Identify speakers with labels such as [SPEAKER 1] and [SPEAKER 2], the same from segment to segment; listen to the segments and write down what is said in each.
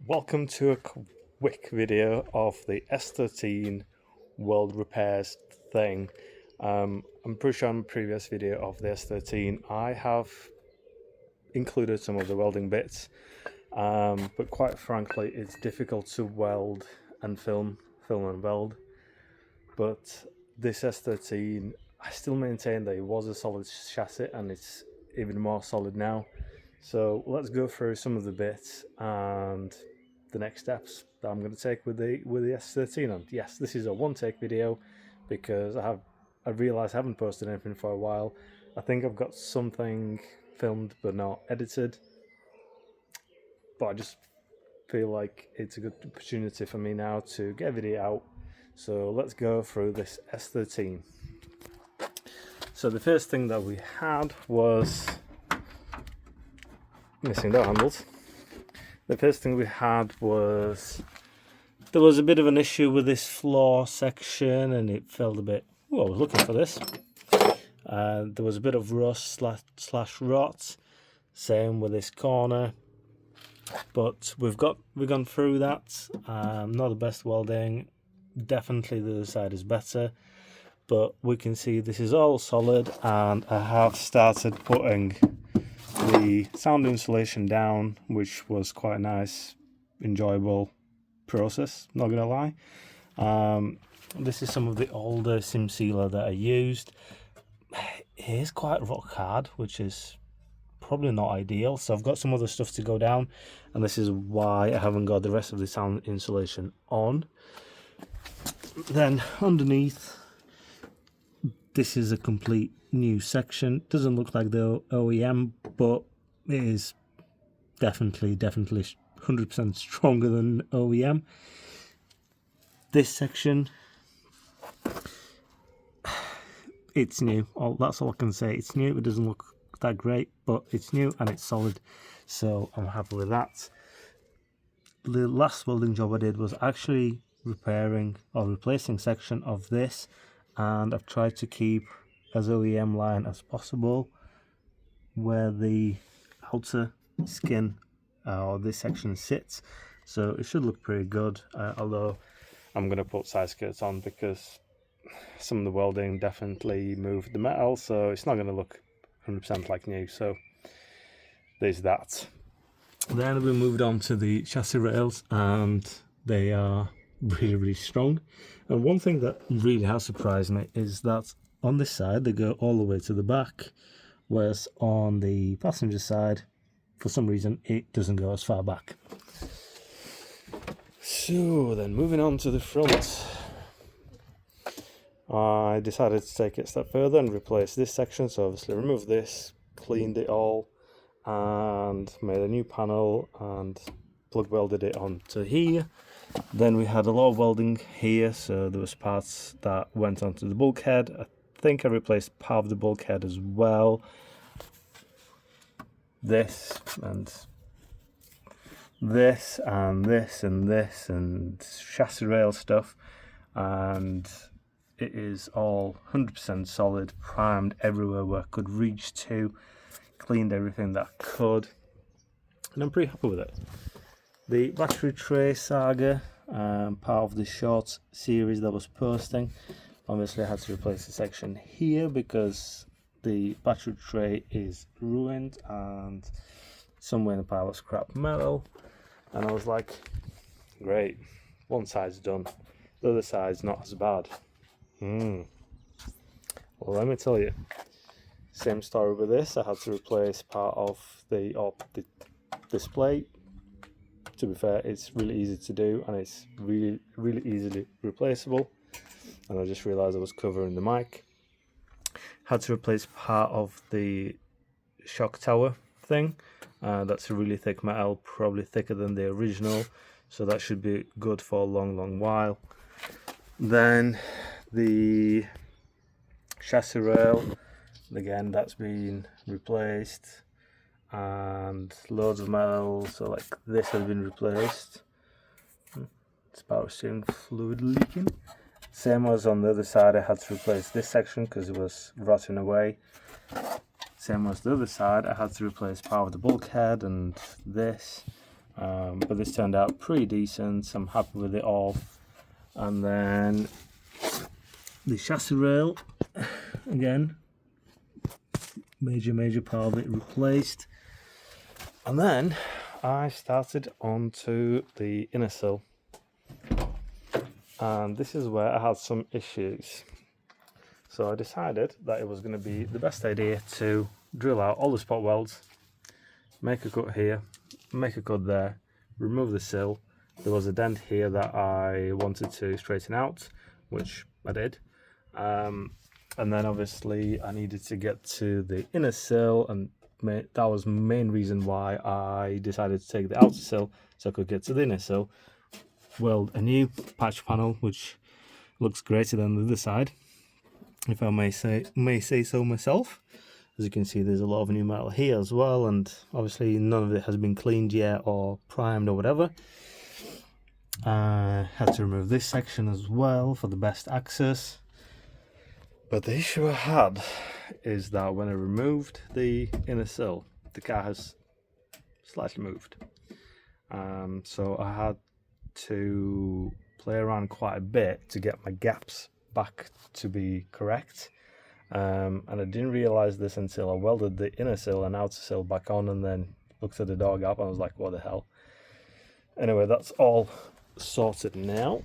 [SPEAKER 1] Welcome to a quick video of the S13 weld repairs thing. I'm pretty sure in a previous video of the S13 I have included some of the welding bits, but quite frankly it's difficult to weld and film and weld. But this S13, I still maintain that it was a solid chassis and it's even more solid now. So let's go through some of the bits and the next steps that I'm going to take with the S13 on. Yes, this is a one-take video because I realised I haven't posted anything for a while. I think I've got something filmed but not edited, but I just feel like it's a good opportunity for me now to get a video out. So let's go through this S13. So the first thing that we had was missing door handles. The first thing we had was there was a bit of an issue with this floor section and it felt a bit, I was looking for this. There was a bit of rust slash rot, same with this corner, but we've gone through that. Not the best welding, definitely the other side is better, but we can see this is all solid, and I have started putting the sound insulation down, which was quite a nice, enjoyable process, not gonna lie. This is some of the older sim sealer that I used. It is quite rock hard, which is probably not ideal, so I've got some other stuff to go down, and this is why I haven't got the rest of the sound insulation on. Then underneath, this is a complete new section. Doesn't look like the OEM, but it is definitely 100% stronger than OEM. This section, it's new. That's all I can say. It's new. It doesn't look that great, but it's new and it's solid, so I'm happy with that. The last welding job I did was actually repairing or replacing section of this, and I've tried to keep as OEM line as possible where the outer skin or this section sits, so it should look pretty good, although I'm going to put side skirts on because some of the welding definitely moved the metal, so it's not going to look 100% like new. So there's that. Then we moved on to the chassis rails, and they are really strong. And one thing that really has surprised me is that on this side they go all the way to the back, whereas on the passenger side for some reason it doesn't go as far back. So then moving on to the front, I decided to take it a step further and replace this section. So obviously removed this, cleaned it all, and made a new panel and plug welded it onto here. Then we had a lot of welding here, so there was parts that went onto the bulkhead. I think I replaced part of the bulkhead as well. This and this and this and this and chassis rail stuff, and it is all 100% solid, primed everywhere where I could reach to, cleaned everything that I could, and I'm pretty happy with it. The battery tray saga, part of the short series that was posting, obviously I had to replace the section here because the battery tray is ruined and somewhere in the pile of scrap metal, and I was like, great, one side's done, the other side's not as bad. Well, let me tell you, same story with this. I had to replace part of the display. To be fair, it's really easy to do and it's really easily replaceable, and I just realized I was covering the mic. Had to replace part of the shock tower thing. That's a really thick metal, probably thicker than the original, so that should be good for a long while. Then the chassis rail, again, that's been replaced, and loads of metal, so like this has been replaced. It's power steering fluid leaking. Same as on the other side, I had to replace this section because it was rotting away. Same as the other side, I had to replace part of the bulkhead and this, but this turned out pretty decent. I'm happy with it all. And then the chassis rail, again, major part of it replaced. And then I started onto the inner sill, and this is where I had some issues. So I decided that it was going to be the best idea to drill out all the spot welds, make a cut here, make a cut there, remove the sill. There was a dent here that I wanted to straighten out, which I did. And then obviously I needed to get to the inner sill, and that was the main reason why I decided to take the outer sill, so I could get to the inner sill, weld a new patch panel, which looks greater than the other side, if I may say so myself. As you can see, there's a lot of new metal here as well, and obviously none of it has been cleaned yet or primed or whatever. I had to remove this section as well for the best access. But the issue I had is that when I removed the inner sill, the car has slightly moved. So I had to play around quite a bit to get my gaps back to be correct. And I didn't realise this until I welded the inner sill and outer sill back on, and then looked at the door gap and I was like, what the hell? Anyway, that's all sorted now.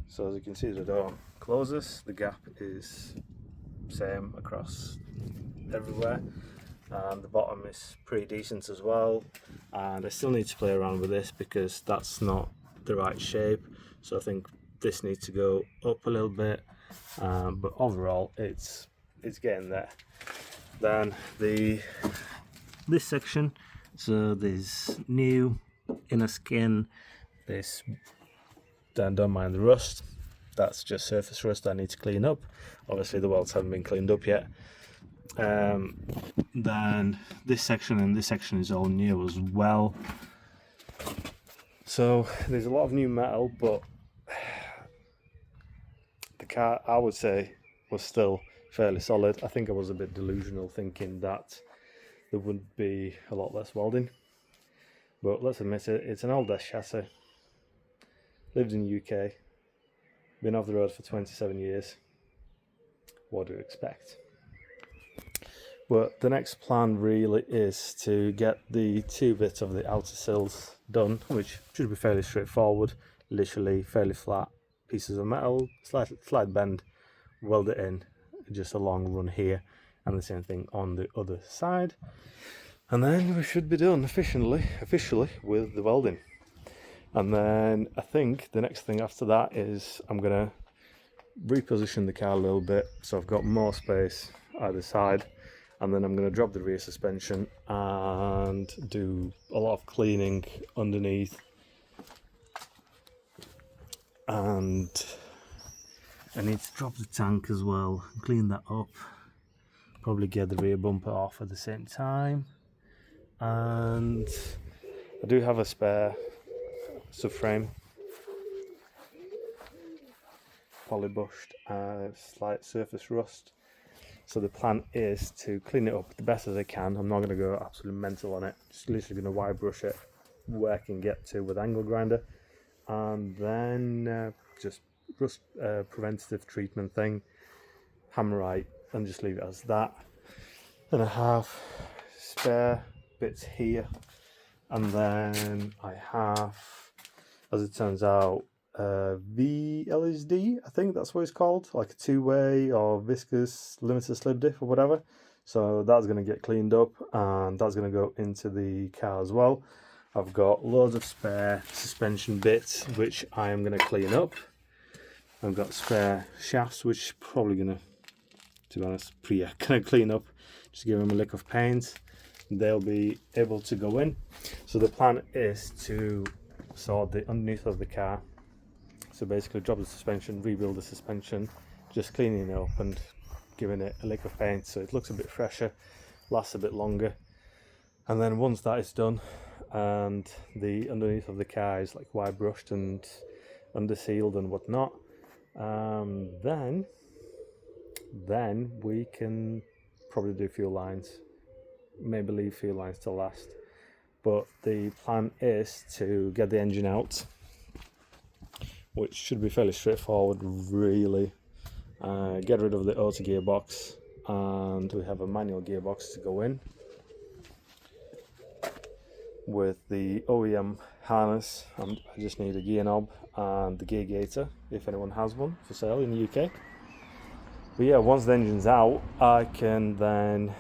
[SPEAKER 1] So as you can see, the door closes, the gap is same across everywhere, and the bottom is pretty decent as well. And I still need to play around with this because that's not the right shape, so I think this needs to go up a little bit, but overall it's getting there. Then this section, so there's new inner skin, this, don't mind the rust, that's just surface rust I need to clean up. Obviously the welds haven't been cleaned up yet. Then this section and this section is all new as well. So there's a lot of new metal, but the car, I would say, was still fairly solid. I think I was a bit delusional thinking that there would be a lot less welding, but let's admit it, it's an old chassis, lived in the UK, been off the road for 27 years. What do you expect? But the next plan really is to get the two bits of the outer sills done, which should be fairly straightforward, literally fairly flat pieces of metal, slight bend, weld it in, just a long run here, and the same thing on the other side. And then we should be done officially with the welding. And then I think the next thing after that is I'm gonna reposition the car a little bit so I've got more space either side, and then I'm going to drop the rear suspension and do a lot of cleaning underneath, and I need to drop the tank as well, clean that up, probably get the rear bumper off at the same time. And I do have a spare subframe, polybushed, slight surface rust. So the plan is to clean it up the best as I can. I'm not going to go absolutely mental on it, just literally going to wire brush it where I can get to with angle grinder, and then just rust preventative treatment thing, hammerite, and just leave it as that. Then I have spare bits here, and then I have, as it turns out, VLSD, I think that's what it's called, like a two-way or viscous limited slip diff or whatever. So that's going to get cleaned up, and that's going to go into the car as well. I've got loads of spare suspension bits which I am going to clean up. I've got spare shafts which probably going to be honest, gonna clean up, just give them a lick of paint. They'll be able to go in. So the plan is to sort the underneath of the car. So basically drop the suspension, rebuild the suspension, just cleaning it up and giving it a lick of paint so it looks a bit fresher, lasts a bit longer. And then once that is done and the underneath of the car is like wire brushed and under sealed and whatnot, then we can probably do fuel lines, maybe leave fuel lines to last. but the plan is to get the engine out, which should be fairly straightforward really. Get rid of the auto gearbox, and we have a manual gearbox to go in with the OEM harness. I just need a gear knob and the gear gator, if anyone has one for sale in the UK. But yeah, once the engine's out, I can then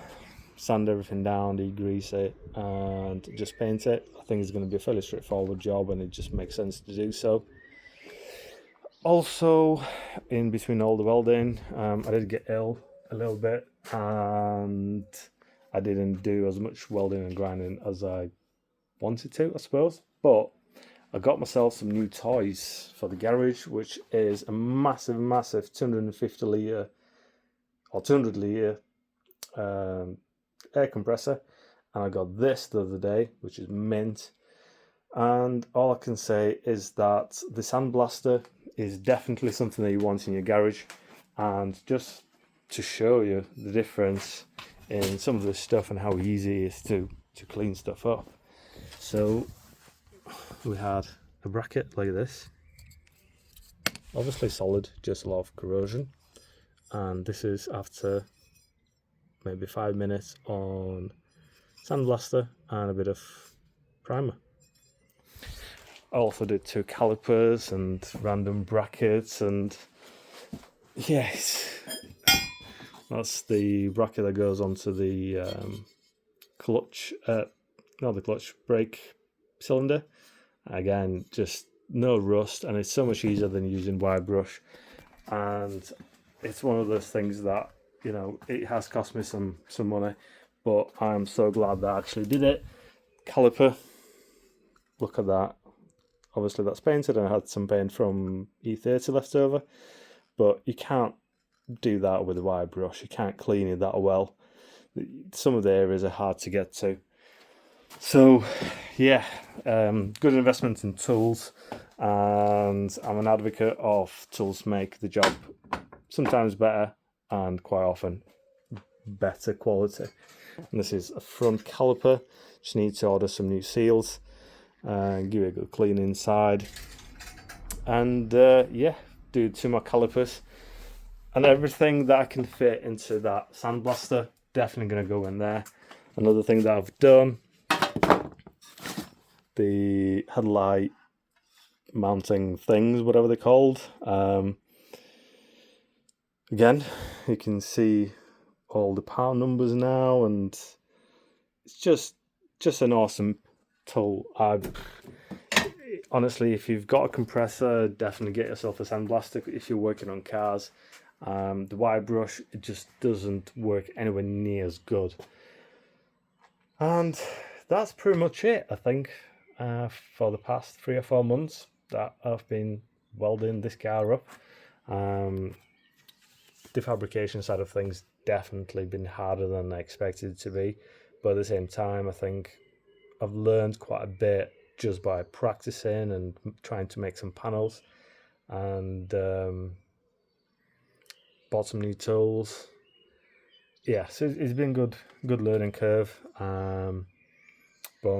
[SPEAKER 1] sand everything down, degrease it, and just paint it. I think it's going to be a fairly straightforward job, and it just makes sense to do so. Also, in between all the welding, I did get ill a little bit, and I didn't do as much welding and grinding as I wanted to, I suppose. But I got myself some new toys for the garage, which is a massive 250 litre or 200 litre air compressor, and I got this the other day, which is mint. And all I can say is that the sandblaster is definitely something that you want in your garage. And just to show you the difference in some of this stuff and how easy it is to clean stuff up. So we had a bracket like this, obviously solid, just a lot of corrosion, and this is after maybe 5 minutes on sandblaster and a bit of primer. I also did 2 calipers and random brackets, and yes, that's the bracket that goes onto the clutch, not the clutch, brake cylinder. Again, just no rust, and it's so much easier than using wire brush. And it's one of those things that, you know, it has cost me some money, but I'm so glad that I actually did it. Caliper, look at that. Obviously that's painted, and I had some paint from E30 left over, but you can't do that with a wire brush. You can't clean it that well. Some of the areas are hard to get to. So yeah, good investment in tools, and I'm an advocate of tools make the job sometimes better and quite often better quality. And this is a front caliper. Just need to order some new seals and give it a good clean inside, and yeah, do 2 more calipers, and everything that I can fit into that sandblaster definitely going to go in there. Another thing that I've done, the headlight mounting things, whatever they're called, again, you can see all the part numbers now, and it's just an awesome tool. Honestly, if you've got a compressor, definitely get yourself a sandblaster if you're working on cars. The wire brush, it just doesn't work anywhere near as good. And that's pretty much it, I think, for the past 3 or 4 months that I've been welding this car up. The fabrication side of things definitely been harder than I expected it to be, but at the same time, I think I've learned quite a bit just by practicing and trying to make some panels, and bought some new tools. Yeah, so it's been good learning curve. But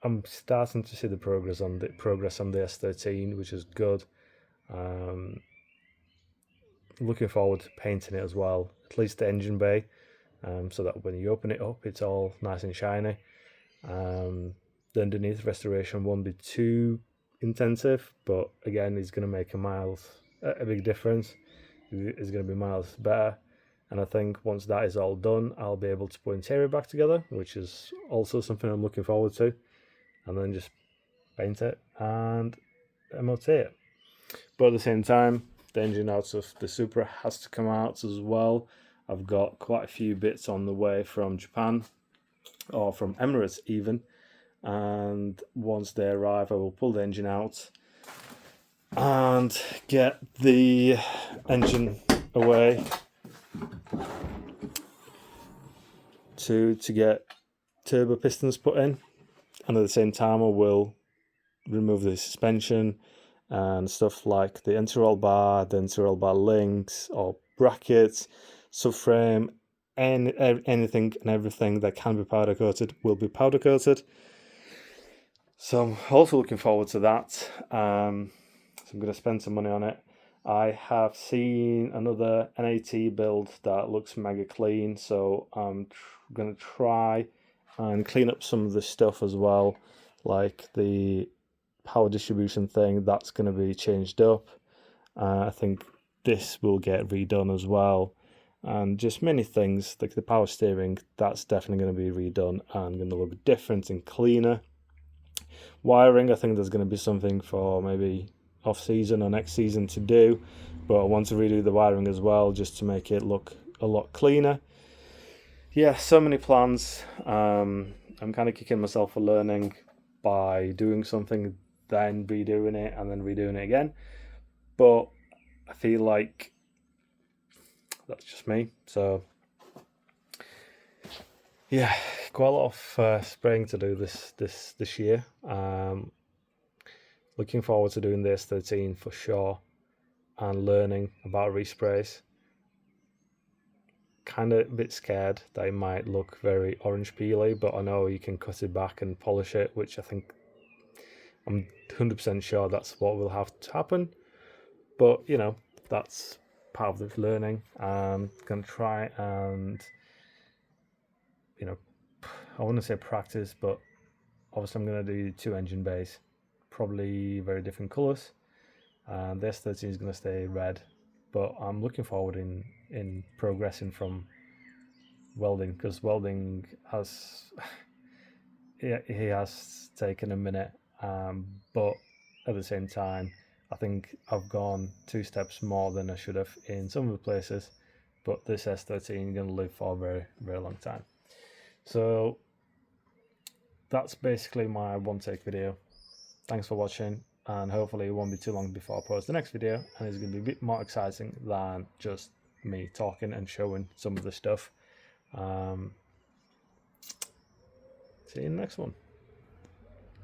[SPEAKER 1] I'm starting to see the progress on the S13, which is good. Looking forward to painting it as well, at least the engine bay, so that when you open it up, it's all nice and shiny. The underneath restoration won't be too intensive, but again, it's going to make a big difference. It's going to be miles better. And I think once that is all done, I'll be able to put interior back together, which is also something I'm looking forward to. And then just paint it and MOT it. But at the same time, the engine out of the Supra has to come out as well. I've got quite a few bits on the way from Japan, or from Emirates even. And once they arrive, I will pull the engine out and get the engine away to get turbo pistons put in, and at the same time I will remove the suspension and stuff like the interroll bar links or brackets, subframe, anything and everything that can be powder coated will be powder coated. So I'm also looking forward to that. So I'm going to spend some money on it. I have seen another NAT build that looks mega clean, so I'm going to try and clean up some of the stuff as well, like the power distribution thing. That's going to be changed up. I think this will get redone as well, and just many things like the power steering. That's definitely going to be redone and going to look different and cleaner. Wiring, I think there's going to be something for maybe off season or next season to do, but I want to redo the wiring as well just to make it look a lot cleaner. Yeah, so many plans. I'm kind of kicking myself for learning by doing something, then redoing it, and then redoing it again. But I feel like that's just me. So yeah, quite a lot of spraying to do this year. Looking forward to doing the S13 for sure and learning about resprays. Kind of a bit scared that it might look very orange peely, but I know you can cut it back and polish it, which I think I'm 100% sure that's what will have to happen. But you know, that's part of the learning. I'm gonna try and, you know, I want to say practice, but obviously I'm going to do 2 engine bays, probably very different colours. The S13 is going to stay red, but I'm looking forward in progressing from welding, because welding has he has taken a minute, but at the same time I think I've gone 2 steps more than I should have in some of the places, but this S13 is going to live for a very, very long time. So that's basically my one take video. Thanks for watching, and hopefully it won't be too long before I post the next video, and it's going to be a bit more exciting than just me talking and showing some of the stuff. See you in the next one.